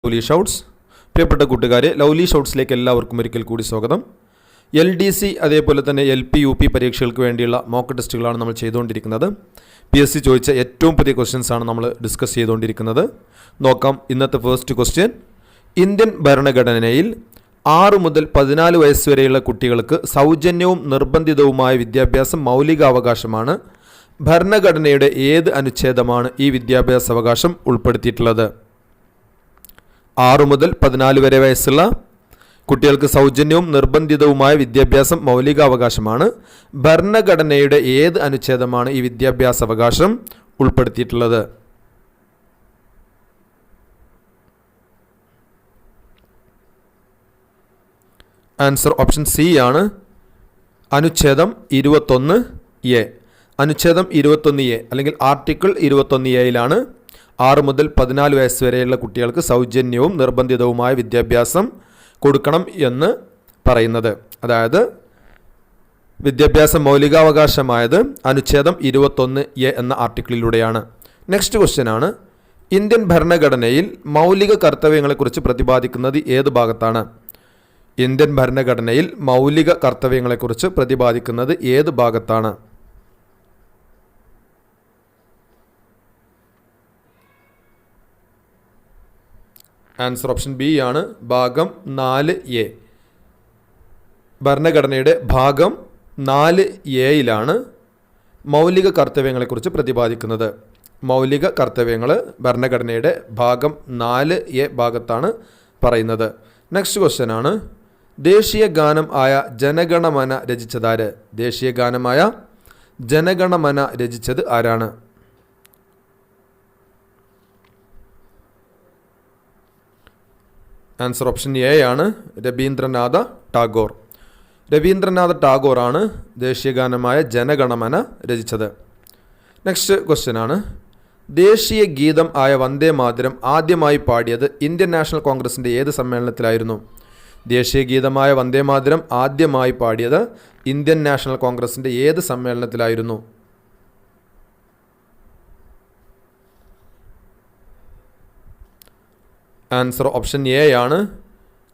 Lovely shouts. പ്രിയപ്പെട്ട കൂട്ടുകാരെ, Lovely ഷൗട്ട്സിലേക്ക് എല്ലാവർക്കും ഒരിക്കൽ കൂടി സ്വാഗതം. LDC അതേപോലെ തന്നെ LP UP പരീക്ഷകൾക്ക് വേണ്ടിയുള്ള മോക്ക് ടെസ്റ്റുകളാണ് നമ്മൾ ചെയ്തുകൊണ്ടിരിക്കുന്നത്. PSC ചോദിച്ച ഏറ്റവും പുതിയ ക്വസ്റ്റ്യൻസ് ആണ് നമ്മൾ ഡിസ്കസ് ചെയ്തുകൊണ്ടിരിക്കുന്നത്. നോക്കാം ഇന്നത്തെ ഫസ്റ്റ് ക്വസ്റ്റ്യൻ. ഇന്ത്യൻ ഭരണഘടനയിൽ 6 മുതൽ 14 വയസ്സ് വരെയുള്ള കുട്ടികൾക്ക് സൗജന്യവും നിർബന്ധിതവുമായ വിദ്യാഭ്യാസം മൗലികാവകാശമാണ്. ഭരണഘടനയുടെ ഏത് അനുച്ഛേദമാണ് ഈ വിദ്യാഭ്യാസ അവകാശം ഉൾപ്പെടുത്തിയിട്ടുള്ളത്? 6 മുതൽ 14 വരെ വയസ്സുള്ള കുട്ടികൾക്ക് സൗജന്യവും നിർബന്ധിതവുമായ വിദ്യാഭ്യാസം മൗലികാവകാശമാണ്. ഭരണഘടനയുടെ ഏത് അനുച്ഛേദമാണ് ഈ വിദ്യാഭ്യാസ അവകാശം ഉൾപ്പെടുത്തിയിട്ടുള്ളത്? ആൻസർ ഓപ്ഷൻ സി ആണ്. അനുച്ഛേദം 21A. അനുച്ഛേദം 21A അല്ലെങ്കിൽ ആർട്ടിക്കിൾ 21Aയിലാണ് 6 മുതൽ 14 വയസ്സ് വരെയുള്ള കുട്ടികൾക്ക് സൗജന്യവും നിർബന്ധിതവുമായ വിദ്യാഭ്യാസം കൊടുക്കണം എന്ന് പറയുന്നത്. അതായത് വിദ്യാഭ്യാസ മൗലികാവകാശമായത് അനുച്ഛേദം 21A എന്ന ആർട്ടിക്കിളിലൂടെയാണ്. നെക്സ്റ്റ് ക്വസ്റ്റ്യൻ ആണ്. ഇന്ത്യൻ ഭരണഘടനയിൽ മൗലിക കർത്തവ്യങ്ങളെക്കുറിച്ച് പ്രതിപാദിക്കുന്നത് ഏത് ഭാഗത്താണ്? ഇന്ത്യൻ ഭരണഘടനയിൽ മൗലിക കർത്തവ്യങ്ങളെക്കുറിച്ച് പ്രതിപാദിക്കുന്നത് ഏത് ഭാഗത്താണ്? ആൻസർ ഓപ്ഷൻ ബി ആണ്. ഭാഗം 4A. ഭരണഘടനയുടെ ഭാഗം 4Aയിലാണ് മൗലിക കർത്തവ്യങ്ങളെക്കുറിച്ച് പ്രതിപാദിക്കുന്നത്. മൗലിക കർത്തവ്യങ്ങൾ ഭരണഘടനയുടെ ഭാഗം 4A ഭാഗത്താണ് പറയുന്നത്. നെക്സ്റ്റ് ക്വസ്റ്റ്യൻ ആണ്. ദേശീയ ഗാനം ആയ ജനഗണമന രചിച്ചതാര്? ദേശീയ ഗാനമായ ജനഗണമന രചിച്ചത് ആരാണ്? ആൻസർ ഓപ്ഷൻ എ ആണ്. രവീന്ദ്രനാഥ ടാഗോർ. രവീന്ദ്രനാഥ ടാഗോറാണ് ദേശീയഗാനമായ ജനഗണമന രചിച്ചത്. നെക്സ്റ്റ് ക്വസ്റ്റ്യൻ ആണ്. ദേശീയ ഗീതം ആയ വന്ദേ മാതരം ആദ്യമായി പാടിയത് ഇന്ത്യൻ നാഷണൽ കോൺഗ്രസിൻ്റെ ഏത് സമ്മേളനത്തിലായിരുന്നു? ദേശീയ ഗീതമായ വന്ദേ മാതരം ആദ്യമായി പാടിയത് ഇന്ത്യൻ നാഷണൽ കോൺഗ്രസിൻ്റെ ഏത് സമ്മേളനത്തിലായിരുന്നു? ആൻസർ ഓപ്ഷൻ എ ആണ്.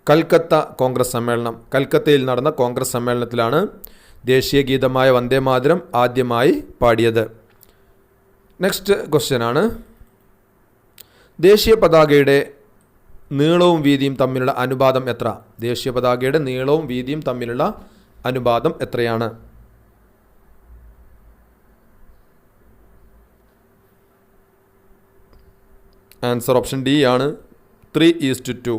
കൽക്കത്ത കോൺഗ്രസ് സമ്മേളനം. കൽക്കത്തയിൽ നടന്ന കോൺഗ്രസ് സമ്മേളനത്തിലാണ് ദേശീയ ഗീതമായ വന്ദേ മാതരം ആദ്യമായി പാടിയത്. നെക്സ്റ്റ് ക്വസ്റ്റ്യൻ ആണ്. ദേശീയ പതാകയുടെ നീളവും വീതിയും തമ്മിലുള്ള അനുപാതം എത്ര? ദേശീയ പതാകയുടെ നീളവും വീതിയും തമ്മിലുള്ള അനുപാതം എത്രയാണ്? ആൻസർ ഓപ്ഷൻ ഡി ആണ്. 3:2.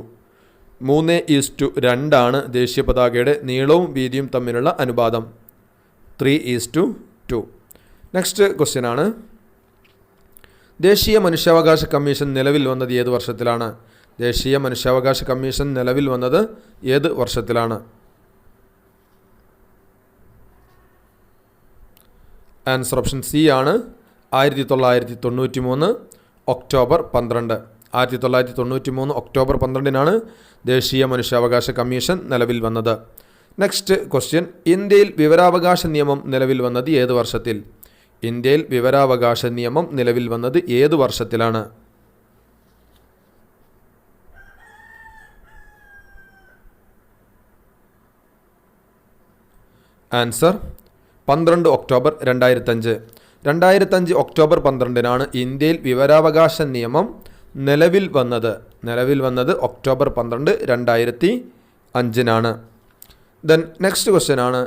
3:2 ദേശീയ പതാകയുടെ നീളവും വീതിയും തമ്മിലുള്ള അനുപാതം. 3:2. നെക്സ്റ്റ് ക്വസ്റ്റ്യൻ ആണ്. ദേശീയ മനുഷ്യാവകാശ കമ്മീഷൻ നിലവിൽ വന്നത് ഏത് വർഷത്തിലാണ്? ദേശീയ മനുഷ്യാവകാശ കമ്മീഷൻ നിലവിൽ വന്നത് ഏത് വർഷത്തിലാണ്? ആൻസർ ഓപ്ഷൻ സി ആണ്. 1993 ഒക്ടോബർ 12. 1993 ഒക്ടോബർ 12 ദേശീയ മനുഷ്യാവകാശ കമ്മീഷൻ നിലവിൽ വന്നത്. Next question. ഇന്ത്യയിൽ വിവരാവകാശ നിയമം നിലവിൽ വന്നത് ഏത് വർഷത്തിൽ? ഇന്ത്യയിൽ വിവരാവകാശ നിയമം നിലവിൽ വന്നത് ഏത് വർഷത്തിലാണ്? Answer 12 October 2005. 2005 ഒക്ടോബർ 12 ഇന്ത്യയിൽ വിവരാവകാശ നിയമം നിലവിൽ വന്നത് ഒക്ടോബർ 12, 2005. ദെൻ നെക്സ്റ്റ് ക്വസ്റ്റ്യൻ ആണ്.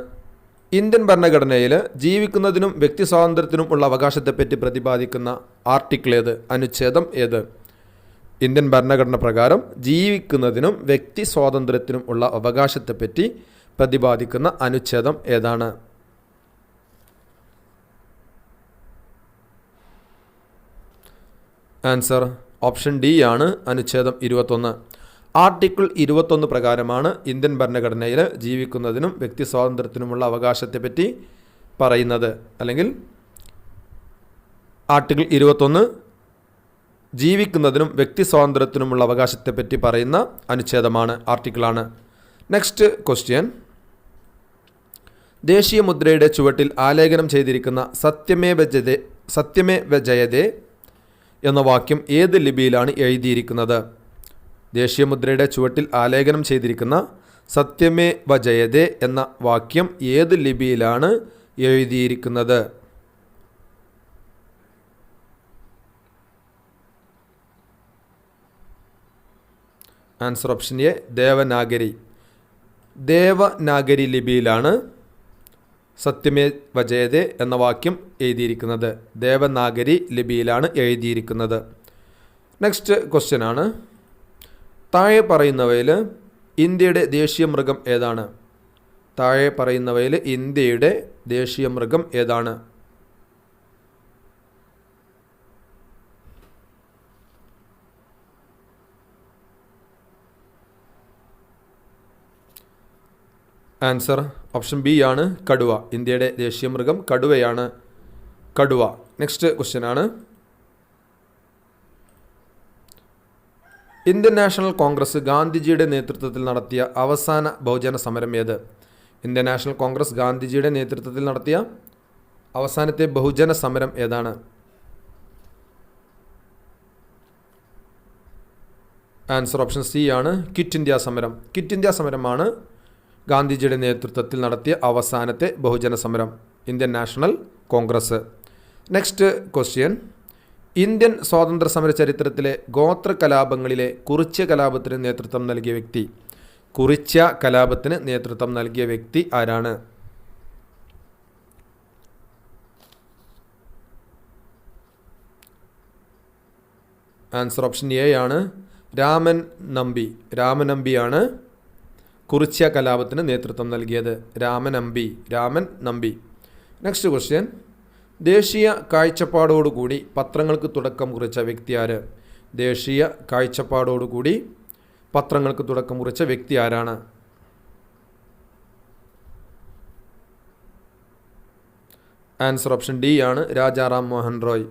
ഇന്ത്യൻ ഭരണഘടനയിൽ ജീവിക്കുന്നതിനും വ്യക്തി സ്വാതന്ത്ര്യത്തിനും ഉള്ള അവകാശത്തെപ്പറ്റി പ്രതിപാദിക്കുന്ന ആർട്ടിക്കിൾ ഏത്? അനുച്ഛേദം ഏത്? ഇന്ത്യൻ ഭരണഘടന പ്രകാരം ജീവിക്കുന്നതിനും വ്യക്തി സ്വാതന്ത്ര്യത്തിനും ഉള്ള അവകാശത്തെപ്പറ്റി പ്രതിപാദിക്കുന്ന അനുച്ഛേദം ഏതാണ്? ആൻസർ ഓപ്ഷൻ ഡി ആണ്. അനുച്ഛേദം 21. ആർട്ടിക്കിൾ 21 പ്രകാരമാണ് ഇന്ത്യൻ ഭരണഘടനയിൽ ജീവിക്കുന്നതിനും വ്യക്തി സ്വാതന്ത്ര്യത്തിനുമുള്ള അവകാശത്തെപ്പറ്റി പറയുന്നത്. അല്ലെങ്കിൽ ആർട്ടിക്കിൾ 21 ജീവിക്കുന്നതിനും വ്യക്തി സ്വാതന്ത്ര്യത്തിനുമുള്ള അവകാശത്തെപ്പറ്റി പറയുന്ന അനുച്ഛേദമാണ്, ആർട്ടിക്കിളാണ്. Next question. ദേശീയ മുദ്രയുടെ ചുവട്ടിൽ ആലേഖനം ചെയ്തിരിക്കുന്ന സത്യമേവ ജയതേ എന്ന വാക്യം ഏത് ലിപിയിലാണ് എഴുതിയിരിക്കുന്നത്? ദേശീയമുദ്രയുടെ ചുവട്ടിൽ ആലേഖനം ചെയ്തിരിക്കുന്ന സത്യമേ വജയതേ എന്ന വാക്യം ഏത് ലിപിയിലാണ് എഴുതിയിരിക്കുന്നത്? Answer option a Devanagari. Devanagari ലിപിയിലാണ് സത്യമേ വജയതേ എന്ന വാക്യം എഴുതിയിരിക്കുന്നത്. ദേവനാഗരി ലിപിയിലാണ് എഴുതിയിരിക്കുന്നത്. നെക്സ്റ്റ് ക്വസ്റ്റ്യൻ ആണ്, താഴെ പറയുന്നവയിൽ ഇന്ത്യയുടെ ദേശീയ മൃഗം ഏതാണ്? താഴെ പറയുന്നവയിൽ ഇന്ത്യയുടെ ദേശീയ മൃഗം ഏതാണ്? ആൻസർ ഓപ്ഷൻ ബി ആണ് കടുവ. ഇന്ത്യയുടെ ദേശീയ മൃഗം കടുവയാണ്. കടുവ. നെക്സ്റ്റ് ക്വസ്റ്റ്യൻ ആണ്, ഇന്ത്യൻ നാഷണൽ കോൺഗ്രസ് ഗാന്ധിജിയുടെ നേതൃത്വത്തിൽ നടത്തിയ അവസാന ബഹുജന സമരം ഏത്? ഇന്ത്യൻ നാഷണൽ കോൺഗ്രസ് ഗാന്ധിജിയുടെ നേതൃത്വത്തിൽ നടത്തിയ അവസാനത്തെ ബഹുജന സമരം ഏതാണ്? ആൻസർ ഓപ്ഷൻ സി ആണ് ക്വിറ്റ് ഇന്ത്യ സമരം. ക്വിറ്റ് ഇന്ത്യ സമരമാണ് ഗാന്ധിജിയുടെ നേതൃത്വത്തിൽ നടത്തിയ അവസാനത്തെ ബഹുജന സമരം. Indian national Congress. Next question, Indian സ്വാതന്ത്ര്യ സമര ചരിത്രത്തിലെ ഗോത്ര കലാപങ്ങളിലെ കുറിച്യ കലാപത്തിന് നേതൃത്വം നൽകിയ വ്യക്തി? കുറിച്യ കലാപത്തിന് നേതൃത്വം നൽകിയ വ്യക്തി ആരാണ്? ആൻസർ ഓപ്ഷൻ എ ആണ് രാമൻ നമ്പി. രാമൻ നമ്പിയാണ് കുറിച്യ കലാപത്തിന് നേതൃത്വം നൽകിയത്. രാമൻ നമ്പി. നെക്സ്റ്റ് ക്വസ്റ്റ്യൻ, ദേശീയ കാഴ്ചപ്പാടോടുകൂടി പത്രങ്ങൾക്ക് തുടക്കം കുറിച്ച വ്യക്തി ആര്? ദേശീയ കാഴ്ചപ്പാടോടുകൂടി പത്രങ്ങൾക്ക് തുടക്കം കുറിച്ച വ്യക്തി ആരാണ്? ആൻസർ ഓപ്ഷൻ ഡി ആണ് രാജാറാം മോഹൻ റോയ്.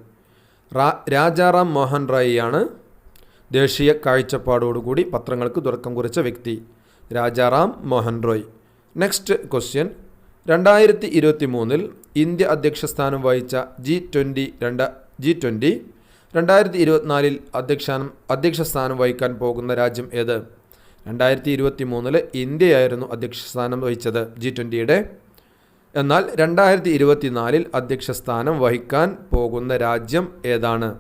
രാജാറാം മോഹൻ റോയ് ആണ് ദേശീയ കാഴ്ചപ്പാടോടുകൂടി പത്രങ്ങൾക്ക് തുടക്കം കുറിച്ച വ്യക്തി. Rajaram Mohan Roy. Next question, 2023 India അധ്യക്ഷസ്ഥാനം വഹിച്ച G20 2024 അധ്യക്ഷസ്ഥാനം വഹിക്കാൻ പോകുന്ന രാജ്യം ഏത്? 2023 ഇന്ത്യയായിരുന്നു അധ്യക്ഷസ്ഥാനം വഹിച്ചത് G20യുടെ. എന്നാൽ 2024 അധ്യക്ഷസ്ഥാനം വഹിക്കാൻ പോകുന്ന രാജ്യം ഏതാണ്?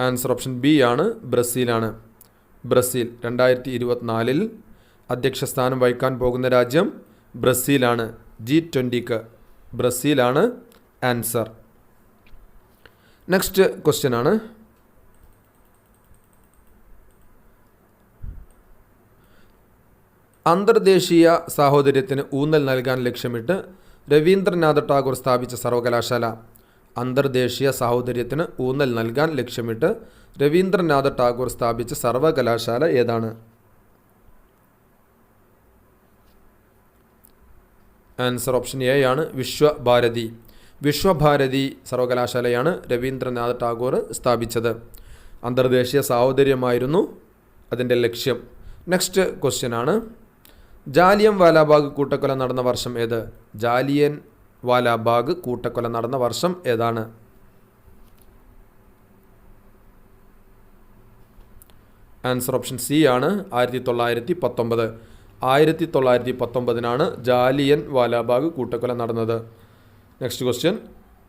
ആൻസർ ഓപ്ഷൻ ബി ആണ് ബ്രസീലാണ്. ബ്രസീൽ. 2024 അധ്യക്ഷസ്ഥാനം വഹിക്കാൻ പോകുന്ന രാജ്യം ബ്രസീലാണ്. G20ക്ക് ബ്രസീലാണ് ആൻസർ. നെക്സ്റ്റ് ക്വസ്റ്റ്യൻ ആണ്, അന്തർദേശീയ സാഹോദര്യത്തിന് ഊന്നൽ നൽകാൻ ലക്ഷ്യമിട്ട് രവീന്ദ്രനാഥ ടാഗോർ സ്ഥാപിച്ച സർവകലാശാല? അന്തർദേശീയ സാഹോദര്യത്തിന് ഊന്നൽ നൽകാൻ ലക്ഷ്യമിട്ട് രവീന്ദ്രനാഥ ടാഗോർ സ്ഥാപിച്ച സർവകലാശാല ഏതാണ്? ആൻസർ ഓപ്ഷൻ എ ആണ് വിശ്വഭാരതി. വിശ്വഭാരതി സർവകലാശാലയാണ് രവീന്ദ്രനാഥ ടാഗോർ സ്ഥാപിച്ചത്. അന്തർദേശീയ സാഹോദര്യമായിരുന്നു അതിൻ്റെ ലക്ഷ്യം. നെക്സ്റ്റ് ക്വസ്റ്റ്യൻ ആണ്, ജാലിയൻ വാലാബാഗ് കൂട്ടക്കൊല നടന്ന വർഷം ഏത്? ജാലിയൻ വാലാബാഗ് കൂട്ടക്കൊല നടന്ന വർഷം ഏതാണ്? ആൻസർ ഓപ്ഷൻ സി ആണ് 1919. 1919 ജാലിയൻ വാലാബാഗ് കൂട്ടക്കൊല നടന്നത്. നെക്സ്റ്റ് ക്വസ്റ്റ്യൻ,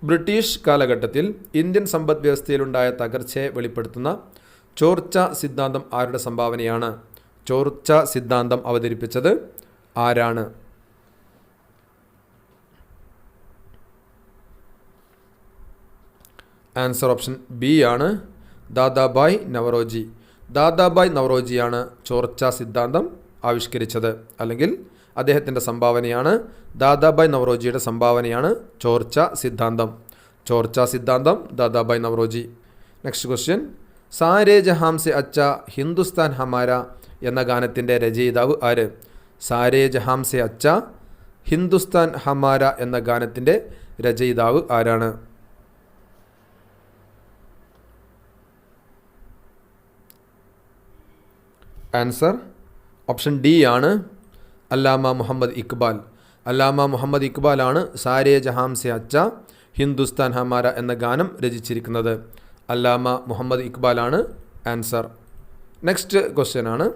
ബ്രിട്ടീഷ് കാലഘട്ടത്തിൽ ഇന്ത്യൻ സമ്പദ് വ്യവസ്ഥയിലുണ്ടായ തകർച്ചയെ വെളിപ്പെടുത്തുന്ന ചോർച്ച സിദ്ധാന്തം ആരുടെ സംഭാവനയാണ്? ചോർച്ച സിദ്ധാന്തം അവതരിപ്പിച്ചത് ആരാണ്? ആൻസർ ഓപ്ഷൻ ബി ആണ് ദാദാഭായ് നവറോജി. ദാദാഭായ് നവറോജിയാണ് ചോർച്ച സിദ്ധാന്തം ആവിഷ്കരിച്ചത്, അല്ലെങ്കിൽ അദ്ദേഹത്തിൻ്റെ സംഭാവനയാണ്. ദാദാഭായ് നവറോജിയുടെ സംഭാവനയാണ് ചോർച്ച സിദ്ധാന്തം. ചോർച്ച സിദ്ധാന്തം ദാദാഭായ് നവറോജി. നെക്സ്റ്റ് ക്വസ്റ്റ്യൻ, സാരേ ജഹാം സെ അച്ച ഹിന്ദുസ്ഥാൻ ഹമാര എന്ന ഗാനത്തിൻ്റെ രചയിതാവ് ആര്? സാരേ ജഹാം സെ അച്ച ഹിന്ദുസ്ഥാൻ ഹമാര എന്ന ഗാനത്തിൻ്റെ രചയിതാവ് ആരാണ്? ആൻസർ ഓപ്ഷൻ ഡി ആണ് അല്ലാമ മുഹമ്മദ് ഇക്ബാൽ. അല്ലാമ മുഹമ്മദ് ഇക്ബാലാണ് സാരേ ജഹാം സെ അച്ച ഹിന്ദുസ്ഥാൻ ഹമാര എന്ന ഗാനം രചിച്ചിരിക്കുന്നത്? അല്ലാമ മുഹമ്മദ് ഇക്ബാലാണ് ആൻസർ. നെക്സ്റ്റ് ക്വസ്റ്റ്യൻ ആണ്,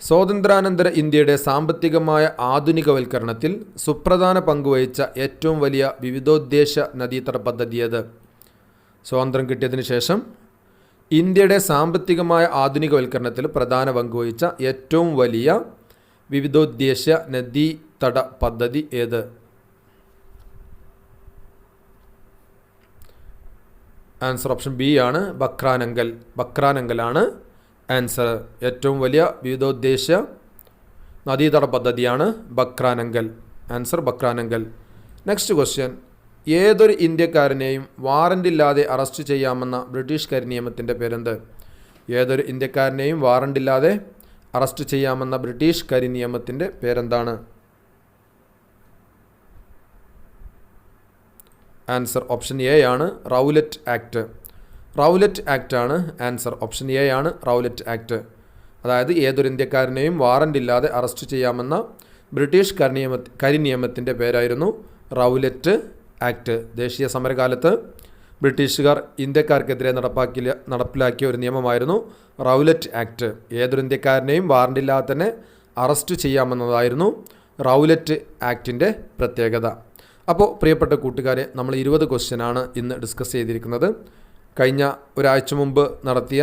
സ്വാതന്ത്ര്യാനന്തര ഇന്ത്യയുടെ സാമ്പത്തികമായ ആധുനികവൽക്കരണത്തിൽ സുപ്രധാന പങ്കുവഹിച്ച ഏറ്റവും വലിയ വിവിധോദ്ദേശ നദീതട പദ്ധതി ഏത്? സ്വാതന്ത്ര്യം കിട്ടിയതിന് ശേഷം ഇന്ത്യയുടെ സാമ്പത്തികമായ ആധുനികവൽക്കരണത്തിൽ പ്രധാന പങ്കുവഹിച്ച ഏറ്റവും വലിയ വിവിധോദ്ദേശ നദീതട പദ്ധതി ഏത്? ആൻസർ ഓപ്ഷൻ ബി ആണ്, ബക്രാനങ്കൽ. ബക്രാനങ്കലാണ് ആൻസർ. ഏറ്റവും വലിയ വിവിധോദ്ദേശ നദീതട പദ്ധതിയാണ് Bhakra Nangal. Answer Bhakra Nangal. Next question, ഏതൊരു ഇന്ത്യക്കാരനെയും വാറണ്ടില്ലാതെ അറസ്റ്റ് ചെയ്യാമെന്ന ബ്രിട്ടീഷ് കരിനിയമത്തിൻ്റെ പേരെന്ത്? ഏതൊരു ഇന്ത്യക്കാരനെയും വാറണ്ടില്ലാതെ അറസ്റ്റ് ചെയ്യാമെന്ന ബ്രിട്ടീഷ് കരിനിയമത്തിൻ്റെ പേരെന്താണ്? ആൻസർ ഓപ്ഷൻ എ ആണ്, റൗലറ്റ് ആക്ട്. റൗലറ്റ് ആക്ട് ആണ് ആൻസർ. ഓപ്ഷൻ എ ആണ്, റൗലറ്റ് ആക്ട്. അതായത് ഏതൊരു ഇന്ത്യക്കാരനെയും വാറണ്ടില്ലാതെ അറസ്റ്റ് ചെയ്യാമെന്ന ബ്രിട്ടീഷ് കരിനിയമത്തിൻ്റെ പേരായിരുന്നു റൗലറ്റ് ആക്ട്. ദേശീയ സമരകാലത്ത് ബ്രിട്ടീഷുകാർ ഇന്ത്യക്കാർക്കെതിരെ നടപ്പിലാക്കിയ ഒരു നിയമമായിരുന്നു റൗലറ്റ് ആക്ട്. ഏതൊരു ഇന്ത്യക്കാരനെയും വാറണ്ടില്ലാതെ തന്നെ അറസ്റ്റ് ചെയ്യാമെന്നതായിരുന്നു റൗലറ്റ് ആക്ടിൻ്റെ പ്രത്യേകത. അപ്പോൾ പ്രിയപ്പെട്ട കൂട്ടുകാരെ, നമ്മൾ 20 ക്വസ്റ്റ്യനാണ് ഇന്ന് ഡിസ്കസ് ചെയ്തിരിക്കുന്നത്. കഴിഞ്ഞ ഒരാഴ്ച മുമ്പ് നടത്തിയ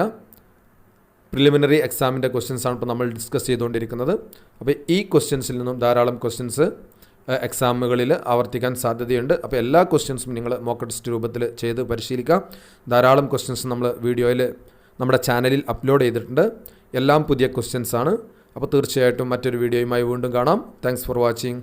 പ്രിലിമിനറി എക്സാമിൻ്റെ ക്വസ്റ്റ്യൻസാണ് ഇപ്പോൾ നമ്മൾ ഡിസ്കസ് ചെയ്തുകൊണ്ടിരിക്കുന്നത്. അപ്പോൾ ഈ ക്വസ്റ്റ്യൻസിൽ നിന്നും ധാരാളം ക്വസ്റ്റ്യൻസ് എക്സാമുകളിൽ ആവർത്തിക്കാൻ സാധ്യതയുണ്ട്. അപ്പോൾ എല്ലാ ക്വസ്റ്റ്യൻസും നിങ്ങൾ മോക്ക് ടെസ്റ്റ് രൂപത്തിൽ ചെയ്ത് പരിശീലിക്കുക. ധാരാളം ക്വസ്റ്റ്യൻസ് നമ്മൾ വീഡിയോയിൽ നമ്മുടെ ചാനലിൽ അപ്ലോഡ് ചെയ്തിട്ടുണ്ട്. എല്ലാം പുതിയ ക്വസ്റ്റ്യൻസാണ്. അപ്പോൾ തീർച്ചയായിട്ടും മറ്റൊരു വീഡിയോയുമായി വീണ്ടും കാണാം. Thanks for watching.